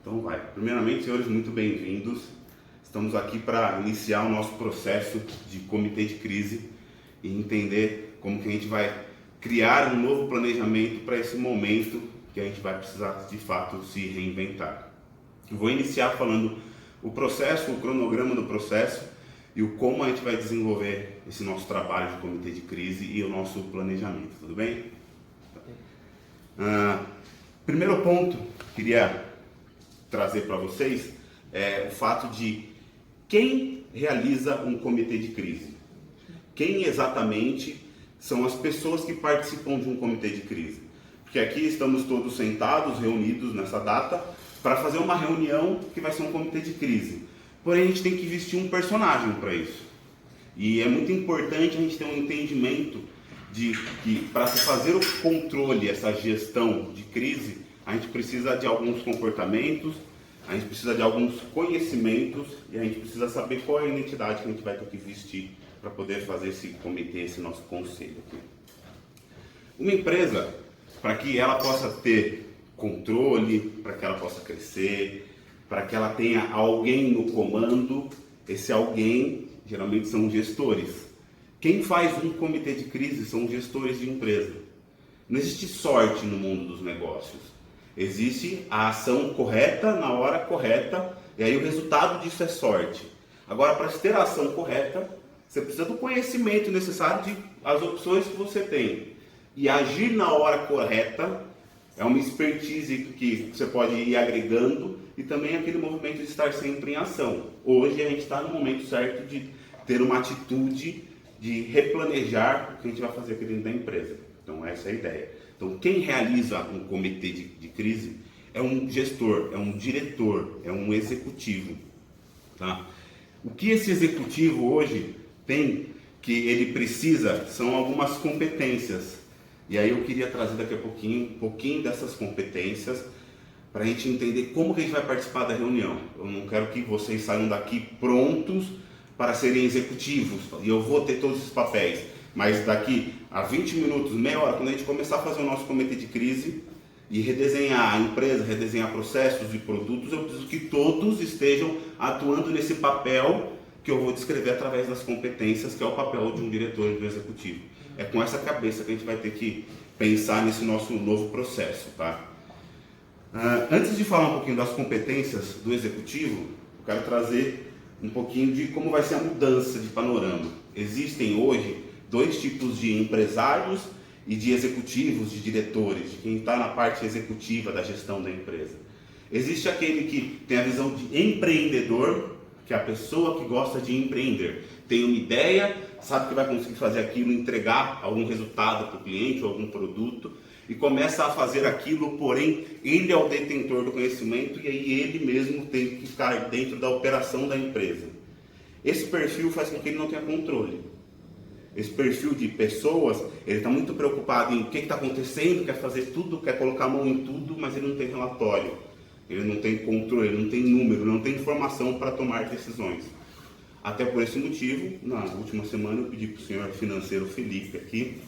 Então vai. Primeiramente, senhores, muito bem-vindos. Estamos aqui para iniciar o nosso processo de comitê de crise e entender como que a gente vai criar um novo planejamento para esse momento que a gente vai precisar, de fato, se reinventar. Eu vou iniciar falando o processo, o cronograma do processo e o como a gente vai desenvolver esse nosso trabalho de comitê de crise e o nosso planejamento, tudo bem? Primeiro ponto que queria trazer para vocês é o fato de quem realiza um comitê de crise. Quem exatamente são as pessoas que participam de um comitê de crise. Porque aqui estamos todos sentados, reunidos nessa data, para fazer uma reunião que vai ser um comitê de crise. Porém, a gente tem que vestir um personagem para isso. E é muito importante a gente ter um entendimento de que para se fazer o controle, essa gestão de crise, a gente precisa de alguns comportamentos, a gente precisa de alguns conhecimentos e a gente precisa saber qual é a identidade que a gente vai ter que vestir para poder fazer esse comitê, esse nosso conselho aqui. Uma empresa, para que ela possa ter controle, para que ela possa crescer, para que ela tenha alguém no comando, esse alguém geralmente são gestores. Quem faz um comitê de crise são gestores de empresa. Não existe sorte no mundo dos negócios. Existe a ação correta na hora correta e aí o resultado disso é sorte. Agora, para ter a ação correta, você precisa do conhecimento necessário de as opções que você tem. E agir na hora correta é uma expertise que você pode ir agregando e também aquele movimento de estar sempre em ação. Hoje a gente está no momento certo de ter uma atitude de replanejar o que a gente vai fazer aqui dentro da empresa. Então essa é a ideia. Então quem realiza um comitê de crise é um gestor, é um diretor, é um executivo. Tá? O que esse executivo hoje tem que ele precisa são algumas competências. E aí eu queria trazer daqui a pouquinho um pouquinho dessas competências para a gente entender como que a gente vai participar da reunião. Eu não quero que vocês saiam daqui prontos para serem executivos e eu vou ter todos esses papéis. Mas daqui a 20 minutos, meia hora, quando a gente começar a fazer o nosso comitê de crise e redesenhar a empresa, redesenhar processos e produtos, eu preciso que todos estejam atuando nesse papel que eu vou descrever através das competências, que é o papel de um diretor e do executivo. É com essa cabeça que a gente vai ter que pensar nesse nosso novo processo, tá? Antes de falar um pouquinho das competências do executivo, eu quero trazer um pouquinho de como vai ser a mudança de panorama. Existem hoje dois tipos de empresários e de executivos, de diretores, de quem está na parte executiva da gestão da empresa. Existe aquele que tem a visão de empreendedor, que é a pessoa que gosta de empreender. Tem uma ideia, sabe que vai conseguir fazer aquilo, entregar algum resultado para o cliente ou algum produto e começa a fazer aquilo, porém ele é o detentor do conhecimento e aí ele mesmo tem que ficar dentro da operação da empresa. Esse perfil faz com que ele não tenha controle. Esse perfil de pessoas, ele está muito preocupado em o que está acontecendo, quer fazer tudo, quer colocar a mão em tudo, mas ele não tem relatório, ele não tem controle, ele não tem número, não tem informação para tomar decisões. Até por esse motivo, na última semana eu pedi para o senhor financeiro Felipe aqui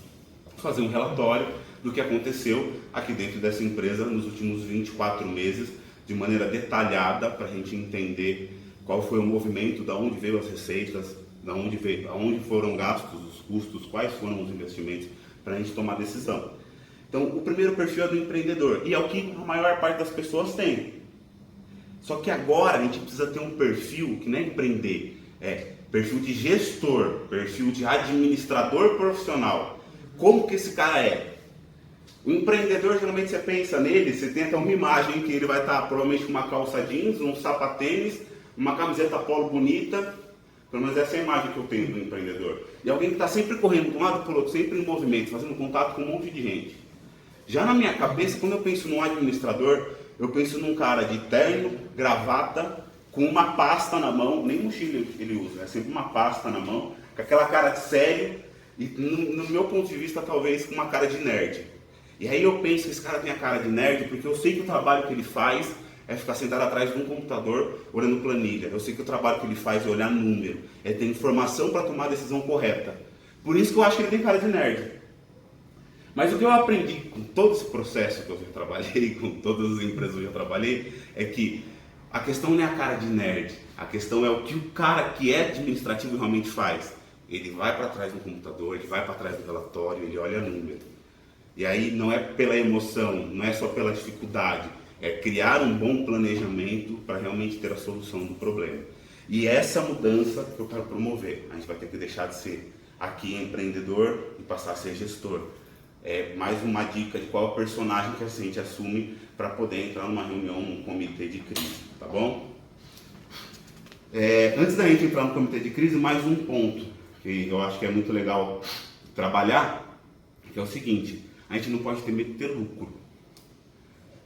fazer um relatório do que aconteceu aqui dentro dessa empresa nos últimos 24 meses, de maneira detalhada, para a gente entender qual foi o movimento, de onde veio as receitas, aonde foram gastos os custos, quais foram os investimentos, para a gente tomar decisão. Então, o primeiro perfil é do empreendedor, e é o que a maior parte das pessoas tem. Só que agora a gente precisa ter um perfil que não é empreender, é perfil de gestor, perfil de administrador profissional. Como que esse cara é? O empreendedor, geralmente você pensa nele, você tem até uma imagem que ele vai estar provavelmente com uma calça jeans, um sapatênis, uma camiseta polo bonita. Pelo menos essa é a imagem que eu tenho do empreendedor. E alguém que está sempre correndo de um lado para o outro, sempre em movimento, fazendo contato com um monte de gente. Já na minha cabeça, quando eu penso num administrador, eu penso num cara de terno, gravata, com uma pasta na mão, nem mochila ele usa, é sempre uma pasta na mão, com aquela cara de sério e, no meu ponto de vista, talvez com uma cara de nerd. E aí eu penso que esse cara tem a cara de nerd porque eu sei que o trabalho que ele faz é ficar sentado atrás de um computador olhando planilha. Eu sei que o trabalho que ele faz é olhar número, é ter informação para tomar a decisão correta. Por isso que eu acho que ele tem cara de nerd. Mas o que eu aprendi com todo esse processo que eu já trabalhei, com todas as empresas que eu já trabalhei, é que a questão não é a cara de nerd, a questão é o que o cara que é administrativo realmente faz. Ele vai para trás do computador, ele vai para trás do relatório, ele olha número. E aí não é pela emoção, não é só pela dificuldade, é criar um bom planejamento para realmente ter a solução do problema. E essa mudança que eu quero promover, a gente vai ter que deixar de ser aqui empreendedor e passar a ser gestor. É mais uma dica de qual personagem que a gente assume para poder entrar numa reunião, num comitê de crise, tá bom? Antes da gente entrar no comitê de crise, mais um ponto que eu acho que é muito legal trabalhar, que é o seguinte: a gente não pode ter medo de ter lucro.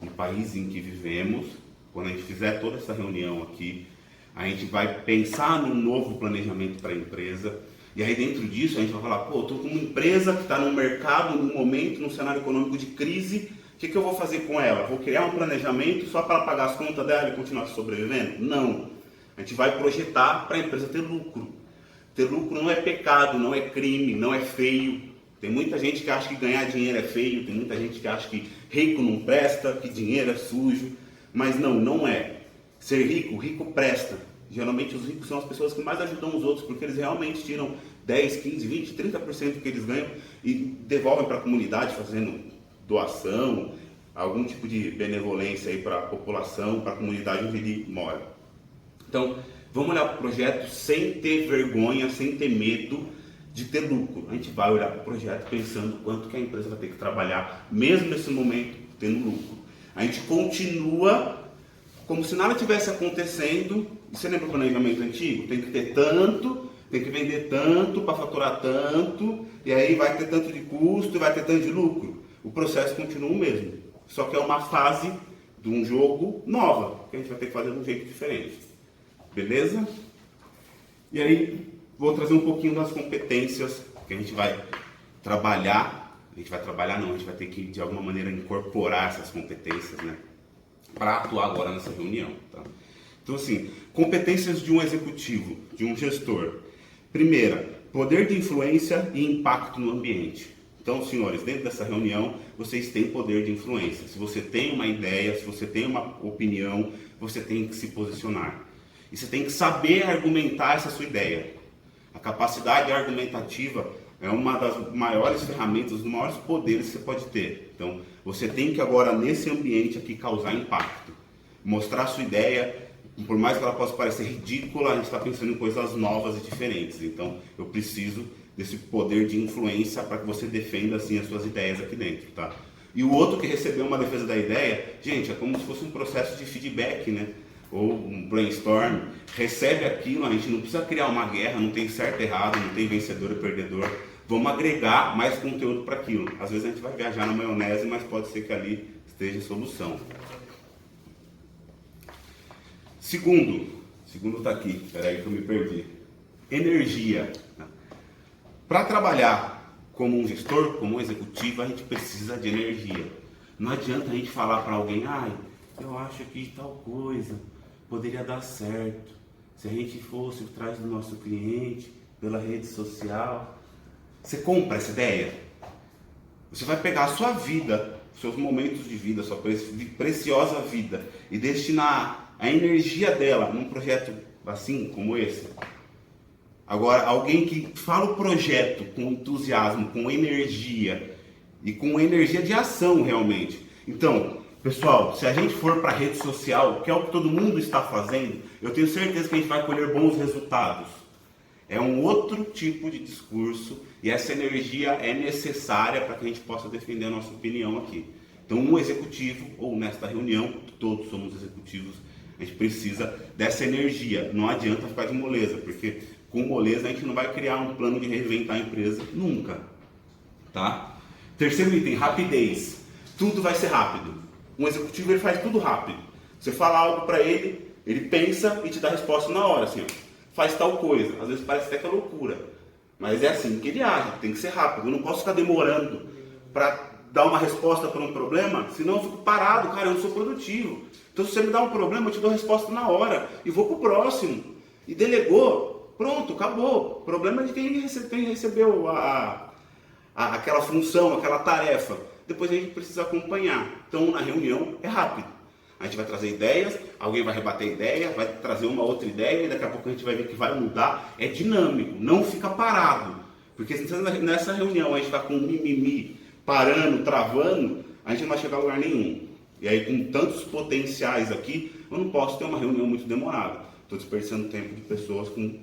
No país em que vivemos, quando a gente fizer toda essa reunião aqui, a gente vai pensar num novo planejamento para a empresa. E aí dentro disso a gente vai falar, pô, eu estou com uma empresa que está no mercado, num momento, num cenário econômico de crise, o que eu vou fazer com ela? Vou criar um planejamento só para ela pagar as contas dela e continuar sobrevivendo? Não. A gente vai projetar para a empresa ter lucro. Ter lucro não é pecado, não é crime, não é feio. Tem muita gente que acha que ganhar dinheiro é feio, tem muita gente que acha que rico não presta, que dinheiro é sujo. Mas não é. Ser rico, rico presta. Geralmente os ricos são as pessoas que mais ajudam os outros, porque eles realmente tiram 10, 15, 20, 30% do que eles ganham e devolvem para a comunidade fazendo doação, algum tipo de benevolência aí para a população, para a comunidade onde ele mora. Então, vamos olhar para o projeto sem ter vergonha, sem ter medo de ter lucro. A gente vai olhar para o projeto pensando quanto que a empresa vai ter que trabalhar, mesmo nesse momento tendo lucro. A gente continua como se nada tivesse acontecendo. Você lembra o planejamento antigo? Tem que ter tanto, tem que vender tanto para faturar tanto, e aí vai ter tanto de custo e vai ter tanto de lucro. O processo continua o mesmo, só que é uma fase de um jogo nova, que a gente vai ter que fazer de um jeito diferente. Beleza? E aí, vou trazer um pouquinho das competências que a gente vai trabalhar. A gente vai ter que de alguma maneira incorporar essas competências, né, para atuar agora nessa reunião, tá? Então assim, competências de um executivo, de um gestor. Primeira, poder de influência e impacto no ambiente. Então, senhores, dentro dessa reunião, vocês têm poder de influência. Se você tem uma ideia, se você tem uma opinião, você tem que se posicionar. E você tem que saber argumentar essa sua ideia. A capacidade argumentativa é uma das maiores ferramentas, dos maiores poderes que você pode ter. Então, você tem que agora, nesse ambiente aqui, causar impacto. Mostrar a sua ideia, por mais que ela possa parecer ridícula, a gente está pensando em coisas novas e diferentes. Então, eu preciso desse poder de influência para que você defenda, assim, as suas ideias aqui dentro, tá? E o outro que recebeu uma defesa da ideia, gente, é como se fosse um processo de feedback, né? Ou um brainstorm. Recebe aquilo, a gente não precisa criar uma guerra, não tem certo e errado, não tem vencedor e perdedor. Vamos agregar mais conteúdo para aquilo. Às vezes a gente vai viajar na maionese, mas pode ser que ali esteja a solução. Segundo está aqui, peraí que eu me perdi. Energia. Para trabalhar como um gestor, como um executivo, a gente precisa de energia. Não adianta a gente falar para alguém, eu acho que tal coisa poderia dar certo se a gente fosse atrás do nosso cliente pela rede social. Você compra essa ideia? Você vai pegar a sua vida, seus momentos de vida, sua preciosa vida e destinar a energia dela num projeto assim como esse? Agora, alguém que fala o projeto com entusiasmo, com energia e com energia de ação realmente. Então, pessoal, se a gente for para a rede social, que é o que todo mundo está fazendo, eu tenho certeza que a gente vai colher bons resultados. É um outro tipo de discurso e essa energia é necessária para que a gente possa defender a nossa opinião aqui. Então, um executivo, ou nesta reunião, todos somos executivos, a gente precisa dessa energia. Não adianta ficar de moleza, porque com moleza a gente não vai criar um plano de reinventar a empresa nunca. Tá? Terceiro item, rapidez. Tudo vai ser rápido. Um executivo, ele faz tudo rápido. Você fala algo para ele, ele pensa e te dá a resposta na hora, assim, ó, faz tal coisa. Às vezes parece até que é loucura, mas é assim que ele age, tem que ser rápido. Eu não posso ficar demorando para dar uma resposta para um problema, senão eu fico parado, cara, eu não sou produtivo. Então se você me dá um problema, eu te dou a resposta na hora e vou pro próximo. E delegou, pronto, acabou. O problema é de quem recebeu a aquela função, aquela tarefa. Depois a gente precisa acompanhar. Então, na reunião é rápido. A gente vai trazer ideias, alguém vai rebater a ideia, vai trazer uma outra ideia e daqui a pouco a gente vai ver que vai mudar. É dinâmico, não fica parado. Porque se nessa reunião a gente está com um mimimi, parando, travando, a gente não vai chegar a lugar nenhum. E aí, com tantos potenciais aqui, eu não posso ter uma reunião muito demorada. Estou desperdiçando tempo de pessoas com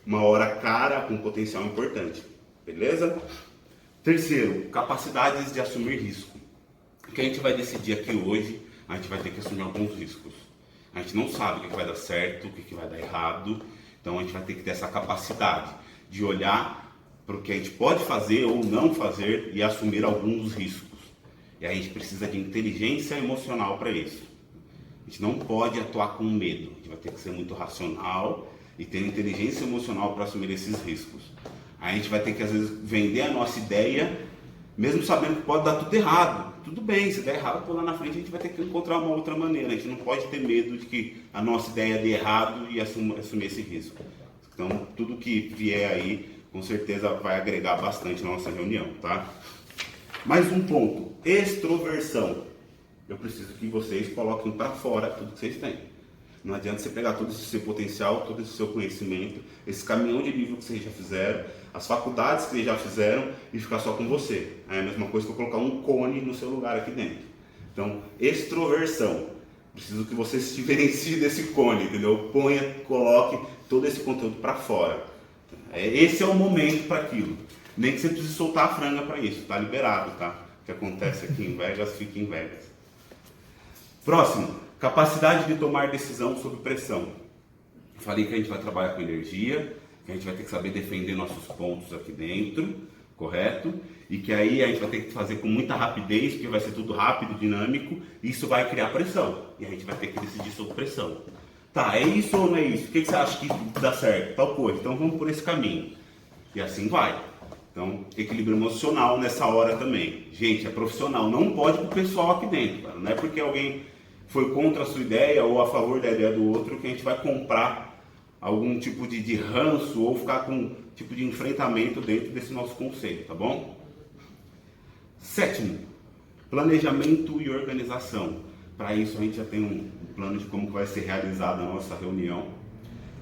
uma hora cara, com potencial importante. Beleza? Terceiro, capacidades de assumir risco. O que a gente vai decidir aqui hoje, a gente vai ter que assumir alguns riscos. A gente não sabe o que vai dar certo, o que vai dar errado. Então a gente vai ter que ter essa capacidade de olhar para o que a gente pode fazer ou não fazer e assumir alguns dos riscos. E a gente precisa de inteligência emocional para isso. A gente não pode atuar com medo. A gente vai ter que ser muito racional e ter inteligência emocional para assumir esses riscos. A gente vai ter que, às vezes, vender a nossa ideia, mesmo sabendo que pode dar tudo errado. Tudo bem, se der errado, por lá na frente a gente vai ter que encontrar uma outra maneira. A gente não pode ter medo de que a nossa ideia dê errado e assumir esse risco. Então, tudo que vier aí, com certeza vai agregar bastante na nossa reunião, tá? Mais um ponto, extroversão. Eu preciso que vocês coloquem para fora tudo que vocês têm. Não adianta você pegar todo esse seu potencial, todo esse seu conhecimento, esse caminhão de livro que vocês já fizeram, as faculdades que vocês já fizeram e ficar só com você. É a mesma coisa que eu colocar um cone no seu lugar aqui dentro. Então, extroversão. Preciso que você se diferencie desse cone, entendeu? Coloque todo esse conteúdo para fora. Esse é o momento para aquilo. Nem que você precise soltar a franga para isso, tá liberado, tá? O que acontece aqui em Vegas, fica em Vegas. Próximo, capacidade de tomar decisão sob pressão. Falei que a gente vai trabalhar com energia, que a gente vai ter que saber defender nossos pontos aqui dentro, correto? E que aí a gente vai ter que fazer com muita rapidez, porque vai ser tudo rápido, dinâmico, e isso vai criar pressão. E a gente vai ter que decidir sob pressão. Tá, é isso ou não é isso? O que você acha que dá certo? Tal coisa. Então vamos por esse caminho. E assim vai. Então, equilíbrio emocional nessa hora também. Gente, é profissional, não pode pro pessoal aqui dentro, cara. Não é porque alguém foi contra a sua ideia ou a favor da ideia do outro que a gente vai comprar algum tipo de ranço ou ficar com um tipo de enfrentamento dentro desse nosso conceito, tá bom? Sétimo, planejamento e organização. Para isso a gente já tem um plano de como vai ser realizada a nossa reunião,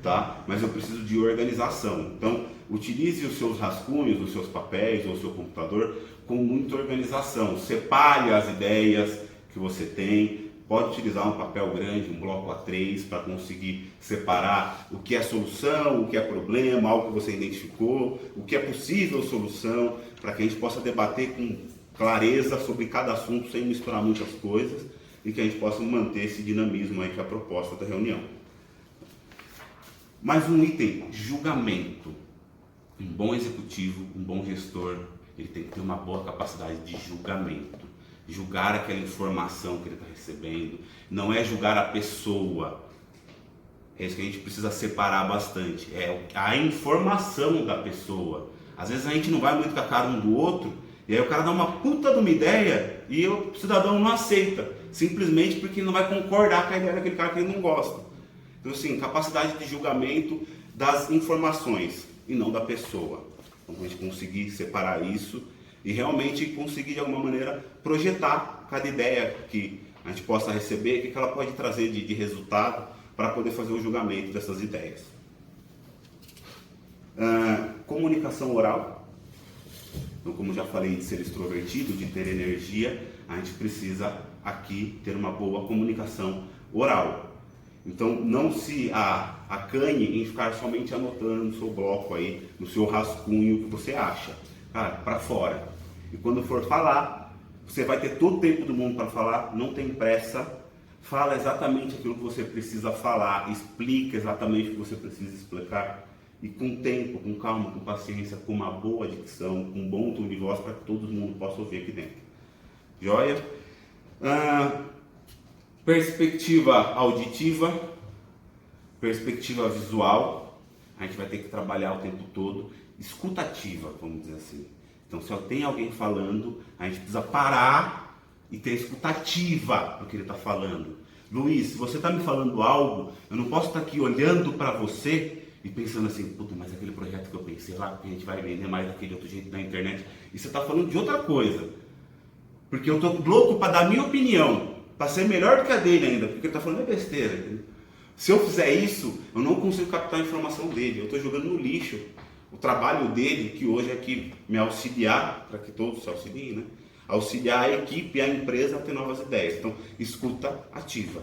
tá? Mas eu preciso de organização. Então, utilize os seus rascunhos, os seus papéis ou o seu computador com muita organização. Separe as ideias que você tem. Pode utilizar um papel grande, um bloco A3, para conseguir separar o que é solução, o que é problema, algo que você identificou, o que é possível solução, para que a gente possa debater com clareza sobre cada assunto, sem misturar muitas coisas, e que a gente possa manter esse dinamismo aí que é a proposta da reunião. Mais um item, julgamento. Um bom executivo, um bom gestor, ele tem que ter uma boa capacidade de julgamento. Julgar aquela informação que ele está recebendo, não é julgar a pessoa. É isso que a gente precisa separar bastante. É a informação da pessoa. Às vezes a gente não vai muito com a cara um do outro, e aí o cara dá uma puta de uma ideia e o cidadão não aceita, simplesmente porque não vai concordar com a ideia daquele cara que ele não gosta. Então, assim, capacidade de julgamento das informações e não da pessoa. Então, a gente conseguir separar isso e realmente conseguir, de alguma maneira, projetar cada ideia que a gente possa receber, o que ela pode trazer de resultado para poder fazer o julgamento dessas ideias. Comunicação oral. Então, como já falei de ser extrovertido, de ter energia, a gente precisa aqui ter uma boa comunicação oral. Então, não se acanhe em ficar somente anotando no seu bloco aí, no seu rascunho, o que você acha. Cara, para fora. E quando for falar, você vai ter todo o tempo do mundo para falar, não tem pressa. Fala exatamente aquilo que você precisa falar, explica exatamente o que você precisa explicar. E com tempo, com calma, com paciência, com uma boa dicção, com um bom tom de voz para que todo mundo possa ouvir aqui dentro. Joia? Perspectiva auditiva, perspectiva visual, a gente vai ter que trabalhar o tempo todo. Escutativa, vamos dizer assim. Então, se tem alguém falando, a gente precisa parar e ter escutativa do que ele está falando. Luiz, se você está me falando algo, eu não posso estar aqui olhando para você e pensando assim, puta, mas aquele projeto que eu pensei lá, que a gente vai vender mais daquele outro jeito na internet, e você está falando de outra coisa. Porque eu tô louco para dar minha opinião, para ser melhor do que a dele ainda, porque ele tá falando besteira. Entendeu? Se eu fizer isso, eu não consigo captar a informação dele, eu estou jogando no lixo o trabalho dele, que hoje é que me auxiliar, para que todos se auxiliem, né? Auxiliar a equipe e a empresa a ter novas ideias. Então, escuta ativa.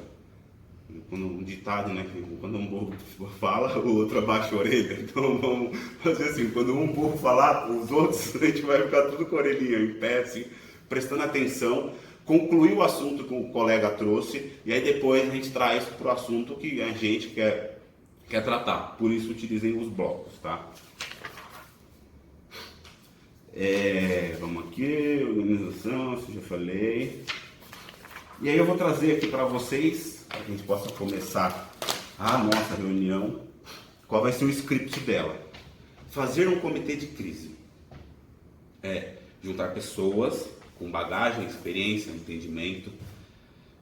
Quando um ditado, né? Quando um burro fala, o outro abaixa a orelha. Então, vamos fazer assim: quando um burro falar, os outros, a gente vai ficar tudo com a orelhinha em pé, assim, prestando atenção, concluir o assunto que o colega trouxe, e aí depois a gente traz para o assunto que a gente quer tratar. Por isso, utilizem os blocos, tá? Vamos aqui, organização, isso eu já falei. E aí eu vou trazer aqui para vocês, para que a gente possa começar a nossa reunião, qual vai ser o script dela. Fazer um comitê de crise. Juntar pessoas com bagagem, experiência, entendimento,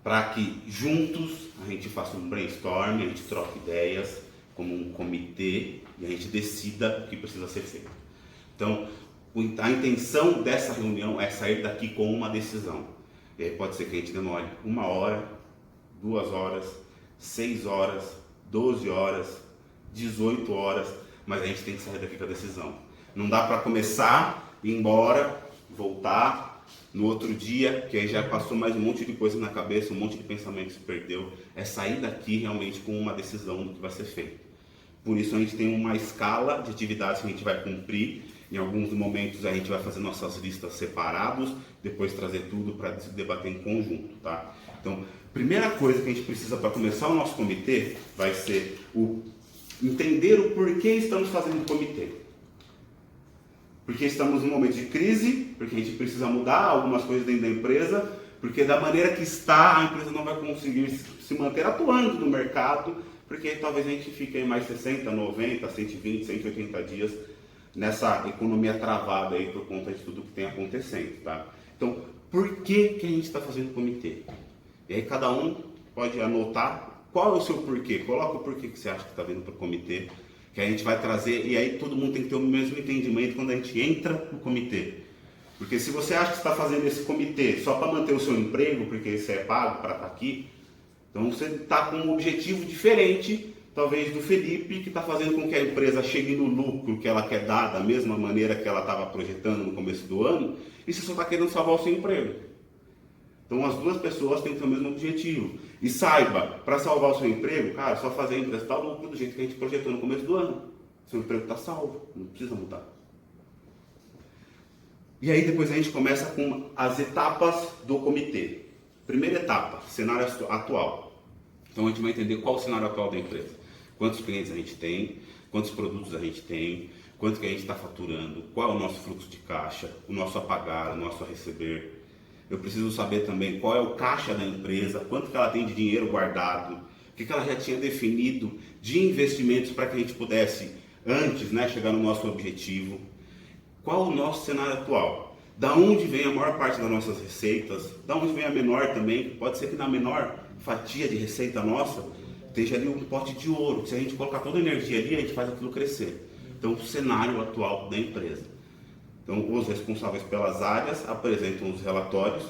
para que juntos a gente faça um brainstorm, a gente troque ideias como um comitê e a gente decida o que precisa ser feito. Então, a intenção dessa reunião é sair daqui com uma decisão. E aí pode ser que a gente demore 1 hora, 2 horas, 6 horas, 12 horas, 18 horas, mas a gente tem que sair daqui com a decisão. Não dá para começar, ir embora, voltar no outro dia, que aí já passou mais um monte de coisa na cabeça, um monte de pensamento se perdeu. É sair daqui realmente com uma decisão do que vai ser feito. Por isso a gente tem uma escala de atividades que a gente vai cumprir. Em alguns momentos a gente vai fazer nossas listas separados, depois trazer tudo para debater em conjunto, tá? Então, primeira coisa que a gente precisa para começar o nosso comitê vai ser entender o porquê estamos fazendo o comitê. Porque estamos num momento de crise, porque a gente precisa mudar algumas coisas dentro da empresa, porque da maneira que está, a empresa não vai conseguir se manter atuando no mercado, porque talvez a gente fique aí mais 60, 90, 120, 180 dias nessa economia travada aí por conta de tudo que tem acontecendo, tá? Então, por que a gente está fazendo comitê? E aí cada um pode anotar qual é o seu porquê, coloca o porquê que você acha que está vindo para o comitê, que a gente vai trazer, e aí todo mundo tem que ter o mesmo entendimento quando a gente entra no comitê. Porque se você acha que está fazendo esse comitê só para manter o seu emprego, porque você é pago para estar aqui, então você está com um objetivo diferente, talvez do Felipe, que está fazendo com que a empresa chegue no lucro que ela quer dar, da mesma maneira que ela estava projetando no começo do ano, e você só está querendo salvar o seu emprego. Então as duas pessoas têm que ter o mesmo objetivo. E saiba, para salvar o seu emprego, cara, só fazer a empresa estar lucro do jeito que a gente projetou no começo do ano. Seu emprego está salvo, não precisa mudar. E aí depois a gente começa com as etapas do comitê. Primeira etapa, cenário atual. Então a gente vai entender qual é o cenário atual da empresa. Quantos clientes a gente tem, quantos produtos a gente tem, quanto que a gente está faturando, qual é o nosso fluxo de caixa, o nosso a pagar, o nosso a receber. Eu preciso saber também qual é o caixa da empresa, quanto que ela tem de dinheiro guardado, o que ela já tinha definido de investimentos para que a gente pudesse, antes, chegar no nosso objetivo. Qual o nosso cenário atual? Da onde vem a maior parte das nossas receitas? Da onde vem a menor também? Pode ser que na menor fatia de receita nossa esteja ali um pote de ouro. Se a gente colocar toda a energia ali, a gente faz aquilo crescer. Então, o cenário atual da empresa. Então, os responsáveis pelas áreas apresentam os relatórios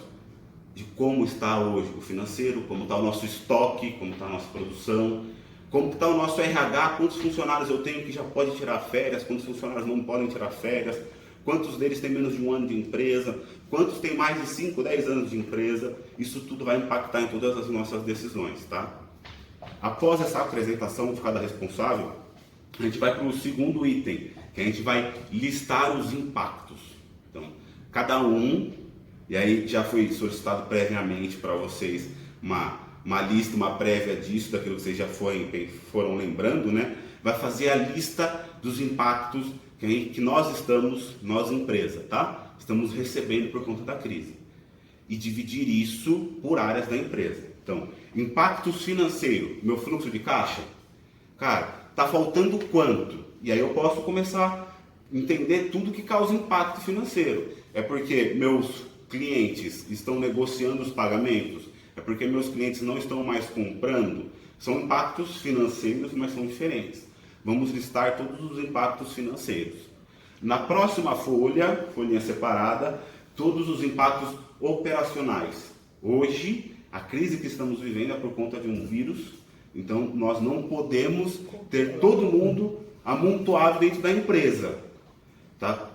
de como está hoje o financeiro, como está o nosso estoque, como está a nossa produção, como está o nosso RH, quantos funcionários eu tenho que já pode tirar férias, quantos funcionários não podem tirar férias, quantos deles têm menos de 1 ano de empresa, quantos têm mais de 5, 10 anos de empresa. Isso tudo vai impactar em todas as nossas decisões, tá? Após essa apresentação de cada responsável, a gente vai para o segundo item, que a gente vai listar os impactos. Então, cada um, e aí já foi solicitado previamente para vocês uma lista, uma prévia disso, daquilo que vocês já foram lembrando, vai fazer a lista dos impactos que nós empresa, tá? Estamos recebendo por conta da crise. E dividir isso por áreas da empresa. Então, impactos financeiros, meu fluxo de caixa, cara, tá faltando quanto? E aí eu posso começar a entender tudo que causa impacto financeiro. É porque meus clientes estão negociando os pagamentos? É porque meus clientes não estão mais comprando? São impactos financeiros, mas são diferentes. vamos listar todos os impactos financeiros. Na próxima folhinha separada, todos os impactos operacionais. Hoje, a crise que estamos vivendo é por conta de um vírus, então nós não podemos ter todo mundo amontoado dentro da empresa. Tá?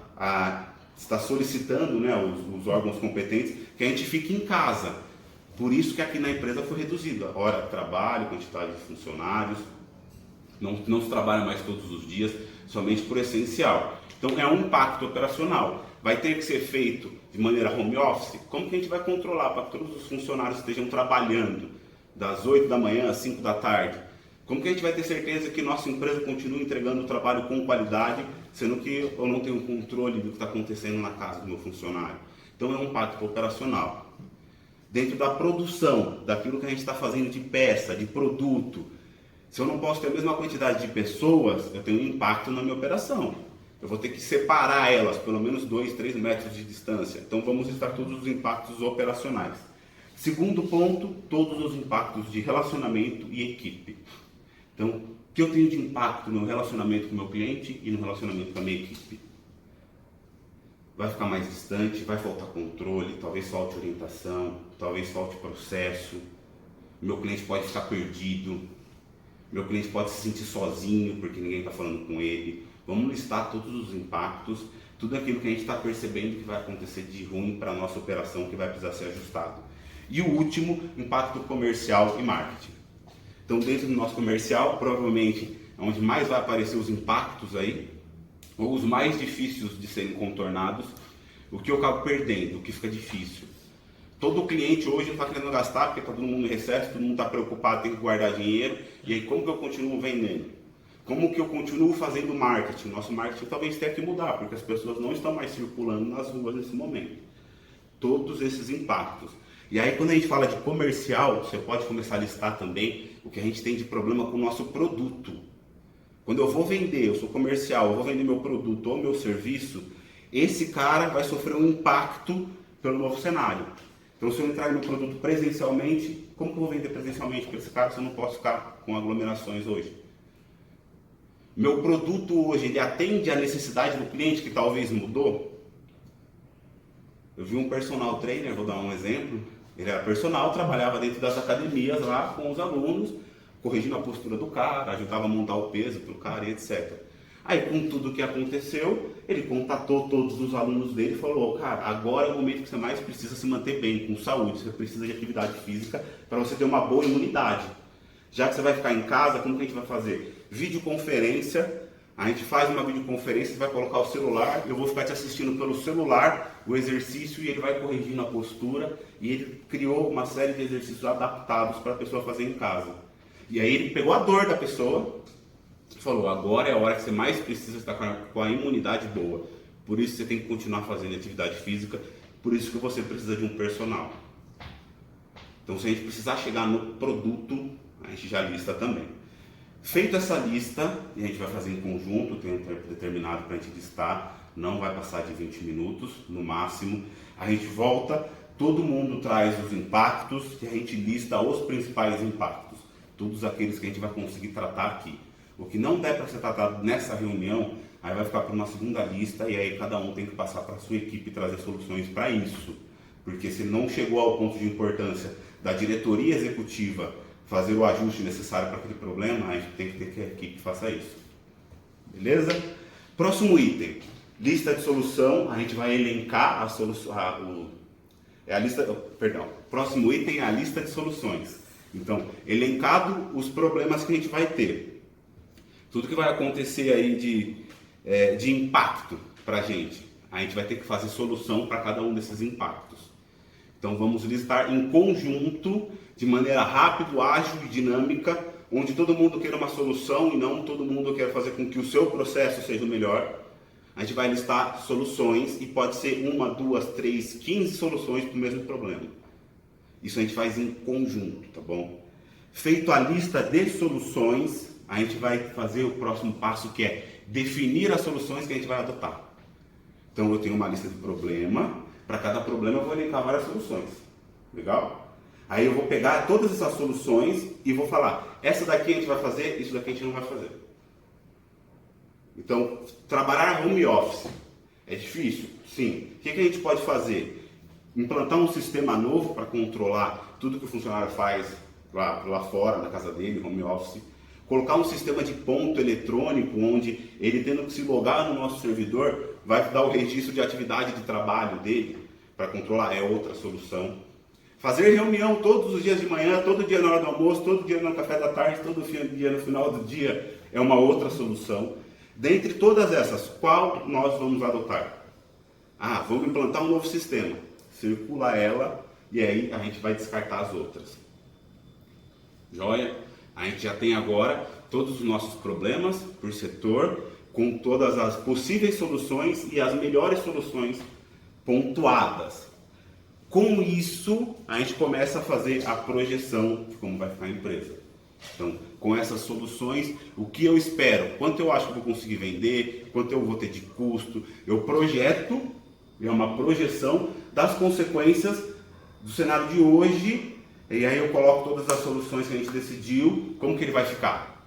Está solicitando, né, os órgãos competentes que a gente fique em casa. Por isso que aqui na empresa foi reduzida a hora de trabalho, quantidade de funcionários. Não se trabalha mais todos os dias, somente por essencial. Então é um impacto operacional. Vai ter que ser feito de maneira home office? Como que a gente vai controlar para que todos os funcionários estejam trabalhando das 8 da manhã às 5 da tarde? Como que a gente vai ter certeza que nossa empresa continua entregando o trabalho com qualidade, sendo que eu não tenho controle do que está acontecendo na casa do meu funcionário? Então é um impacto operacional. Dentro da produção, daquilo que a gente está fazendo de peça, de produto, se eu não posso ter a mesma quantidade de pessoas, eu tenho um impacto na minha operação. Eu vou ter que separar elas, pelo menos 2, 3 metros de distância. Então vamos listar todos os impactos operacionais. Segundo ponto, todos os impactos de relacionamento e equipe. Então, o que eu tenho de impacto no relacionamento com o meu cliente e no relacionamento com a minha equipe? Vai ficar mais distante, vai faltar controle, talvez falte orientação, talvez falte processo. Meu cliente pode ficar perdido. Meu cliente pode se sentir sozinho porque ninguém está falando com ele. Vamos listar todos os impactos, tudo aquilo que a gente está percebendo que vai acontecer de ruim para a nossa operação, que vai precisar ser ajustado. E o último, impacto comercial e marketing. Então, dentro do nosso comercial, provavelmente, é onde mais vai aparecer os impactos aí, ou os mais difíceis de serem contornados, o que eu acabo perdendo, o que fica difícil. Todo cliente hoje não está querendo gastar porque está todo mundo em recesso, todo mundo está preocupado, tem que guardar dinheiro. E aí como que eu continuo vendendo? Como que eu continuo fazendo marketing? Nosso marketing talvez tenha que mudar, porque as pessoas não estão mais circulando nas ruas nesse momento. Todos esses impactos. E aí quando a gente fala de comercial, você pode começar a listar também o que a gente tem de problema com o nosso produto. Quando eu vou vender, eu sou comercial, eu vou vender meu produto ou meu serviço, esse cara vai sofrer um impacto pelo novo cenário. Então, se eu entrar no meu produto presencialmente, como que eu vou vender presencialmente para esse cara se eu não posso ficar com aglomerações hoje? Meu produto hoje, ele atende à necessidade do cliente que talvez mudou? Eu vi um personal trainer, vou dar um exemplo, ele era personal, trabalhava dentro das academias lá com os alunos, corrigindo a postura do cara, ajudava a montar o peso para o cara e etc. Aí, com tudo o que aconteceu, ele contatou todos os alunos dele e falou: cara, agora é o momento que você mais precisa se manter bem, com saúde, você precisa de atividade física para você ter uma boa imunidade. Já que você vai ficar em casa, como que a gente vai fazer? Videoconferência, a gente faz uma videoconferência, você vai colocar o celular, eu vou ficar te assistindo pelo celular, o exercício, e ele vai corrigindo a postura, e ele criou uma série de exercícios adaptados para a pessoa fazer em casa. E aí ele pegou a dor da pessoa, falou: agora é a hora que você mais precisa estar com a imunidade boa. Por isso você tem que continuar fazendo atividade física, por isso que você precisa de um personal. Então, se a gente precisar chegar no produto, a gente já lista também. Feita essa lista, e a gente vai fazer em conjunto, tem um tempo determinado para a gente listar, não vai passar de 20 minutos no máximo. A gente volta, todo mundo traz os impactos, e a gente lista os principais impactos, todos aqueles que a gente vai conseguir tratar aqui. O que não der para ser tratado nessa reunião, aí vai ficar para uma segunda lista, e aí cada um tem que passar para a sua equipe e trazer soluções para isso. Porque se não chegou ao ponto de importância da diretoria executiva fazer o ajuste necessário para aquele problema, a gente tem que ter que a equipe faça isso. Beleza? Próximo item, lista de solução, a gente vai elencar a solução, próximo item é a lista de soluções. Então, elencado os problemas que a gente vai ter. Tudo que vai acontecer aí de impacto para a gente vai ter que fazer solução para cada um desses impactos. Então vamos listar em conjunto, de maneira rápida, ágil e dinâmica, onde todo mundo queira uma solução e não todo mundo quer fazer com que o seu processo seja o melhor. A gente vai listar soluções e pode ser 1, 2, 3, 15 soluções para o mesmo problema. Isso a gente faz em conjunto, tá bom? Feito a lista de soluções, a gente vai fazer o próximo passo, que é definir as soluções que a gente vai adotar. Então eu tenho uma lista de problema, para cada problema eu vou elencar várias soluções. Legal? Aí eu vou pegar todas essas soluções e vou falar: essa daqui a gente vai fazer, isso daqui a gente não vai fazer. Então, trabalhar home office é difícil? Sim. O que a gente pode fazer? Implantar um sistema novo para controlar tudo que o funcionário faz lá fora, na casa dele, home office. Colocar um sistema de ponto eletrônico, onde ele tendo que se logar no nosso servidor, vai dar o registro de atividade de trabalho dele, para controlar, é outra solução. Fazer reunião todos os dias de manhã, todo dia na hora do almoço, todo dia no café da tarde, todo dia no final do dia, é uma outra solução. Dentre todas essas, qual nós vamos adotar? Vamos implantar um novo sistema. Circula ela e aí a gente vai descartar as outras. Joia? A gente já tem agora todos os nossos problemas por setor, com todas as possíveis soluções e as melhores soluções pontuadas. Com isso, a gente começa a fazer a projeção de como vai ficar a empresa. Então, com essas soluções, o que eu espero? Quanto eu acho que eu vou conseguir vender? Quanto eu vou ter de custo? Eu projeto, é uma projeção das consequências do cenário de hoje, e aí eu coloco todas as soluções que a gente decidiu, como que ele vai ficar.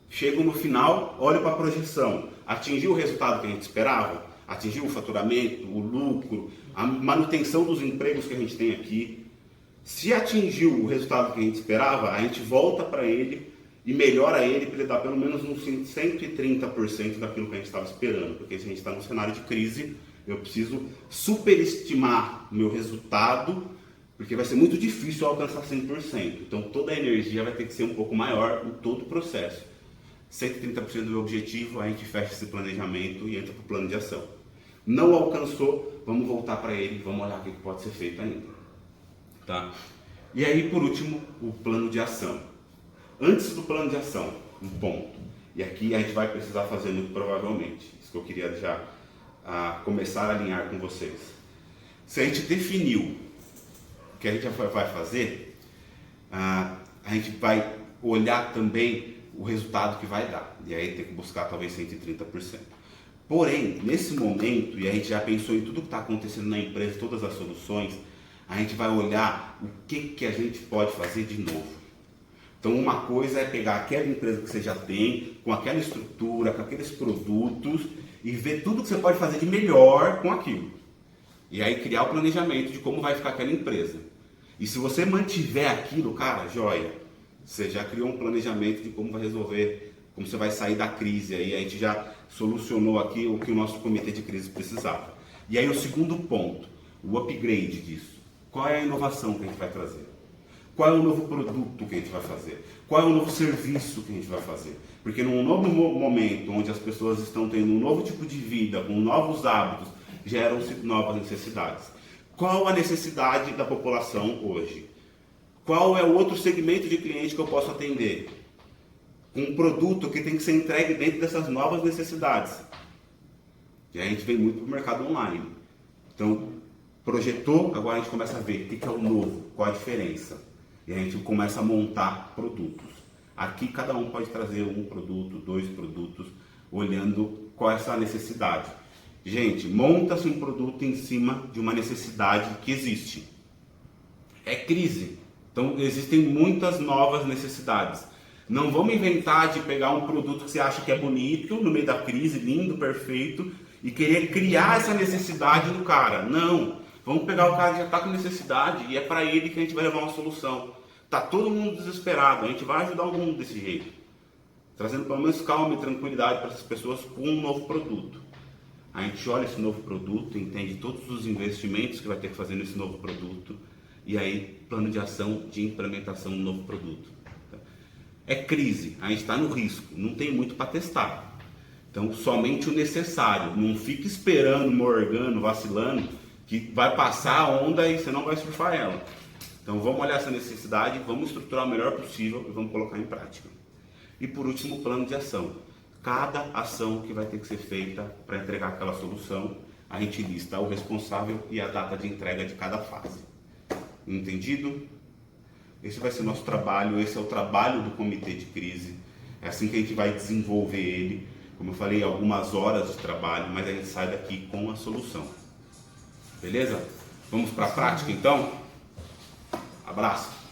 Chego no final, olho para a projeção. Atingiu o resultado que a gente esperava? Atingiu o faturamento, o lucro, a manutenção dos empregos que a gente tem aqui? Se atingiu o resultado que a gente esperava, a gente volta para ele e melhora ele para ele dar pelo menos uns 130% daquilo que a gente estava esperando. Porque se a gente está num cenário de crise, eu preciso superestimar o meu resultado, porque vai ser muito difícil alcançar 100%. Então toda a energia vai ter que ser um pouco maior em todo o processo. 130% do meu objetivo, a gente fecha esse planejamento e entra para o plano de ação. Não alcançou, vamos voltar para ele, vamos olhar o que pode ser feito ainda. Tá? E aí, por último, o plano de ação. Antes do plano de ação, um ponto. E aqui a gente vai precisar fazer muito provavelmente. Isso que eu queria já começar a alinhar com vocês. Se a gente definiu o que a gente vai fazer, a gente vai olhar também o resultado que vai dar. E aí tem que buscar talvez 130%. Porém, nesse momento, e a gente já pensou em tudo que está acontecendo na empresa, todas as soluções, a gente vai olhar o que a gente pode fazer de novo. Então uma coisa é pegar aquela empresa que você já tem, com aquela estrutura, com aqueles produtos, e ver tudo que você pode fazer de melhor com aquilo. E aí criar o planejamento de como vai ficar aquela empresa. E se você mantiver aquilo, cara, joia, você já criou um planejamento de como vai resolver, como você vai sair da crise. Aí a gente já solucionou aqui o que o nosso comitê de crise precisava. E aí o segundo ponto, o upgrade disso. Qual é a inovação que a gente vai trazer? Qual é o novo produto que a gente vai fazer? Qual é o novo serviço que a gente vai fazer? Porque num novo momento, onde as pessoas estão tendo um novo tipo de vida, com novos hábitos, geram-se novas necessidades. Qual a necessidade da população hoje? Qual é o outro segmento de cliente que eu posso atender? Um produto que tem que ser entregue dentro dessas novas necessidades. E a gente vem muito para o mercado online. Então, projetou, agora a gente começa a ver o que é o novo, qual a diferença. E a gente começa a montar produtos. Aqui cada um pode trazer um produto, 2 produtos, olhando qual é essa necessidade. Gente, monta-se um produto em cima de uma necessidade que existe. É crise. Então existem muitas novas necessidades. Não vamos inventar de pegar um produto que você acha que é bonito, no meio da crise, lindo, perfeito, e querer criar essa necessidade no cara. Não. Vamos pegar o cara que já está com necessidade e é para ele que a gente vai levar uma solução. Está todo mundo desesperado, a gente vai ajudar o mundo desse jeito. Trazendo pelo menos calma e tranquilidade para essas pessoas com um novo produto. A gente olha esse novo produto, entende todos os investimentos que vai ter que fazer nesse novo produto e aí plano de ação de implementação do novo produto. É crise, a gente está no risco, não tem muito para testar. Então somente o necessário, não fique esperando, morgando, vacilando, que vai passar a onda e você não vai surfar ela. Então vamos olhar essa necessidade, vamos estruturar o melhor possível e vamos colocar em prática. E por último, o plano de ação. Cada ação que vai ter que ser feita para entregar aquela solução, a gente lista o responsável e a data de entrega de cada fase. Entendido? Esse vai ser o nosso trabalho, esse é o trabalho do comitê de crise. É assim que a gente vai desenvolver ele. Como eu falei, algumas horas de trabalho, mas a gente sai daqui com a solução. Beleza? Vamos para a prática então? Abraço!